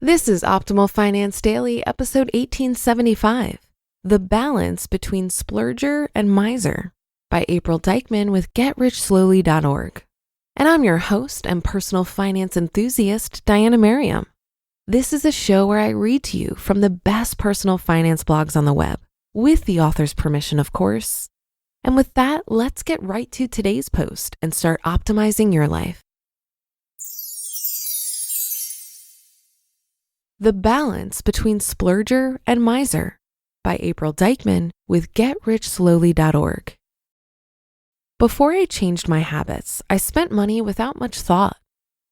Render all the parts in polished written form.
This is Optimal Finance Daily, episode 1875, The Balance Between Splurger and Miser by April Dykman with GetRichSlowly.org. And I'm your host and personal finance enthusiast, Diana Merriam. This is a show where I read to you from the best personal finance blogs on the web, with the author's permission, of course. And with that, let's get right to today's post and start optimizing your life. The Balance Between Splurger and Miser by April Dykman with GetRichSlowly.org. Before I changed my habits, I spent money without much thought.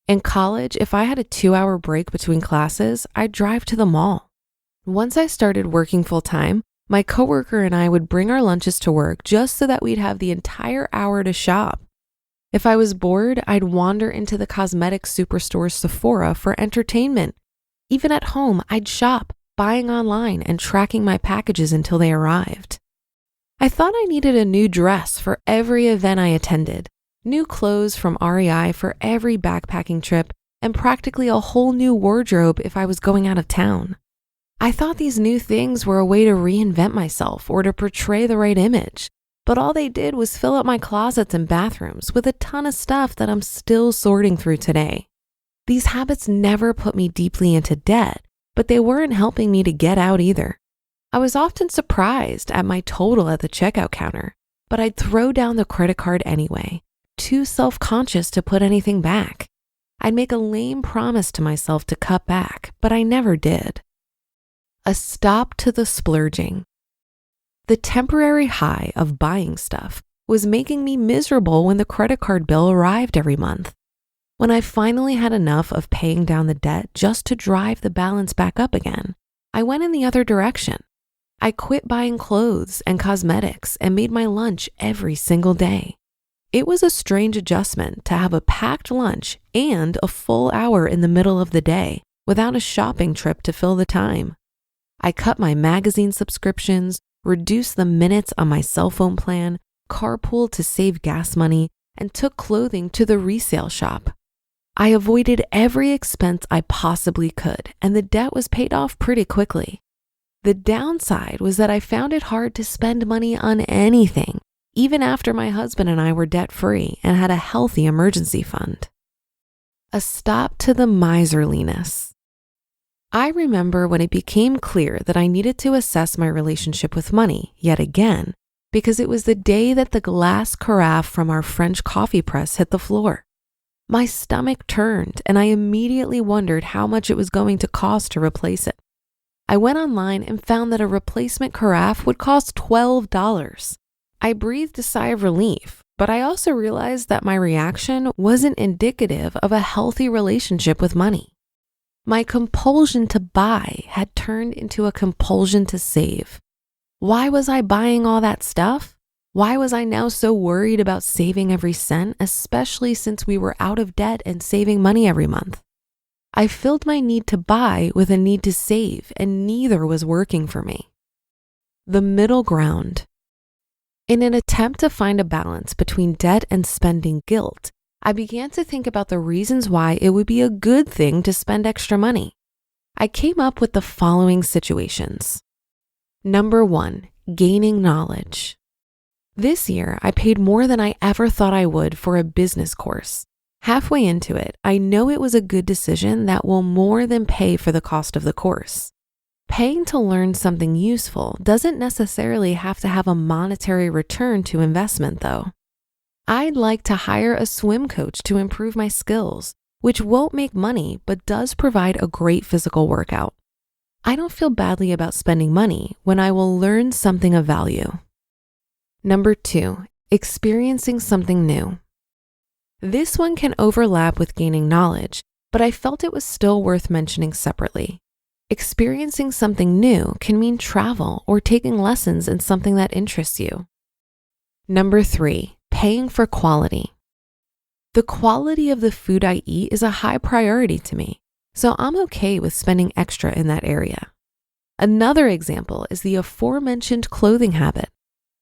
In college, if I had a 2-hour break between classes, I'd drive to the mall. Once I started working full-time, my coworker and I would bring our lunches to work just so that we'd have the entire hour to shop. If I was bored, I'd wander into the cosmetics superstore Sephora for entertainment. Even at home, I'd shop, buying online and tracking my packages until they arrived. I thought I needed a new dress for every event I attended, new clothes from REI for every backpacking trip, and practically a whole new wardrobe if I was going out of town. I thought these new things were a way to reinvent myself or to portray the right image, but all they did was fill up my closets and bathrooms with a ton of stuff that I'm still sorting through today. These habits never put me deeply into debt, but they weren't helping me to get out either. I was often surprised at my total at the checkout counter, but I'd throw down the credit card anyway, too self-conscious to put anything back. I'd make a lame promise to myself to cut back, but I never did. A stop to the splurging. The temporary high of buying stuff was making me miserable when the credit card bill arrived every month. When I finally had enough of paying down the debt just to drive the balance back up again, I went in the other direction. I quit buying clothes and cosmetics and made my lunch every single day. It was a strange adjustment to have a packed lunch and a full hour in the middle of the day without a shopping trip to fill the time. I cut my magazine subscriptions, reduced the minutes on my cell phone plan, carpooled to save gas money, and took clothing to the resale shop. I avoided every expense I possibly could, and the debt was paid off pretty quickly. The downside was that I found it hard to spend money on anything, even after my husband and I were debt-free and had a healthy emergency fund. A stop to the miserliness. I remember when it became clear that I needed to assess my relationship with money yet again, because it was the day that the glass carafe from our French coffee press hit the floor. My stomach turned and I immediately wondered how much it was going to cost to replace it. I went online and found that a replacement carafe would cost $12. I breathed a sigh of relief, but I also realized that my reaction wasn't indicative of a healthy relationship with money. My compulsion to buy had turned into a compulsion to save. Why was I buying all that stuff? Why was I now so worried about saving every cent, especially since we were out of debt and saving money every month? I filled my need to buy with a need to save, and neither was working for me. The middle ground. In an attempt to find a balance between debt and spending guilt, I began to think about the reasons why it would be a good thing to spend extra money. I came up with the following situations. Number 1, gaining knowledge. This year, I paid more than I ever thought I would for a business course. Halfway into it, I know it was a good decision that will more than pay for the cost of the course. Paying to learn something useful doesn't necessarily have to have a monetary return to investment, though. I'd like to hire a swim coach to improve my skills, which won't make money but does provide a great physical workout. I don't feel badly about spending money when I will learn something of value. Number 2, experiencing something new. This one can overlap with gaining knowledge, but I felt it was still worth mentioning separately. Experiencing something new can mean travel or taking lessons in something that interests you. Number 3, paying for quality. The quality of the food I eat is a high priority to me, so I'm okay with spending extra in that area. Another example is the aforementioned clothing habit.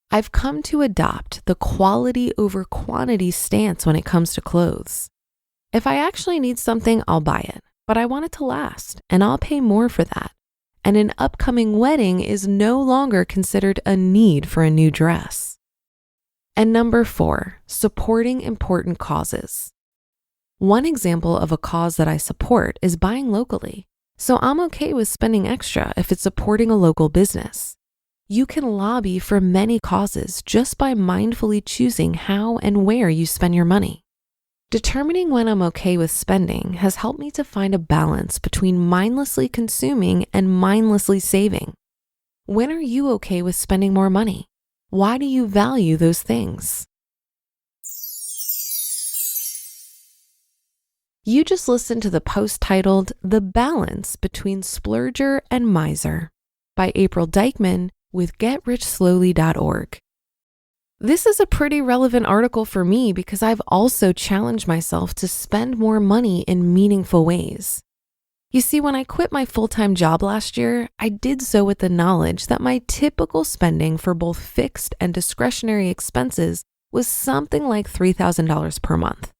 I've come to adopt the quality over quantity stance when it comes to clothes. If I actually need something, I'll buy it. but I want it to last, and I'll pay more for that. And an upcoming wedding is no longer considered a need for a new dress. And number 4, supporting important causes. One example of a cause that I support is buying locally. So I'm okay with spending extra if it's supporting a local business. You can lobby for many causes just by mindfully choosing how and where you spend your money. Determining when I'm okay with spending has helped me to find a balance between mindlessly consuming and mindlessly saving. When are you okay with spending more money? Why do you value those things? You just listened to the post titled The Balance Between Splurger and Miser by April Dykman with GetRichSlowly.org. This is a pretty relevant article for me because I've also challenged myself to spend more money in meaningful ways. You see, when I quit my full-time job last year, I did so with the knowledge that my typical spending for both fixed and discretionary expenses was something like $3,000 per month.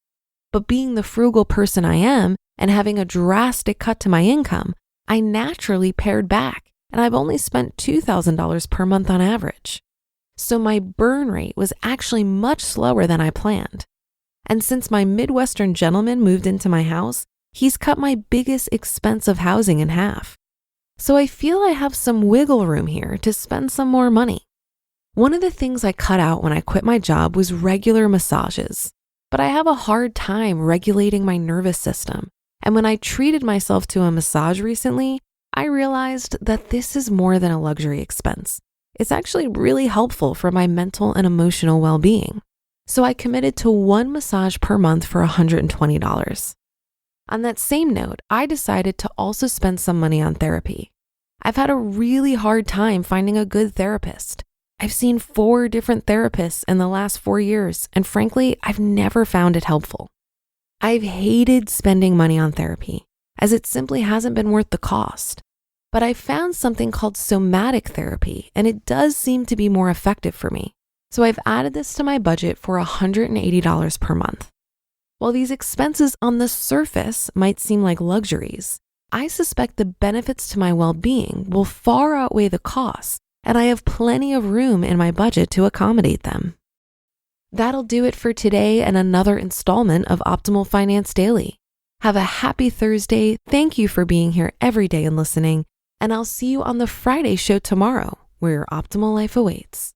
But being the frugal person I am and having a drastic cut to my income, I naturally pared back, and I've only spent $2,000 per month on average. So my burn rate was actually much slower than I planned. And since my Midwestern gentleman moved into my house, he's cut my biggest expense of housing in half. So I feel I have some wiggle room here to spend some more money. One of the things I cut out when I quit my job was regular massages. But I have a hard time regulating my nervous system. And when I treated myself to a massage recently, I realized that this is more than a luxury expense. It's actually really helpful for my mental and emotional well-being. So I committed to one massage per month for $120. On that same note, I decided to also spend some money on therapy. I've had a really hard time finding a good therapist. I've seen 4 different therapists in the last 4 years, and frankly, I've never found it helpful. I've hated spending money on therapy, as it simply hasn't been worth the cost. But I found something called somatic therapy, and it does seem to be more effective for me. So I've added this to my budget for $180 per month. While these expenses on the surface might seem like luxuries, I suspect the benefits to my well-being will far outweigh the costs, and I have plenty of room in my budget to accommodate them. That'll do it for today and another installment of Optimal Finance Daily. Have a happy Thursday. Thank you for being here every day and listening, and I'll see you on the Friday show tomorrow, where your optimal life awaits.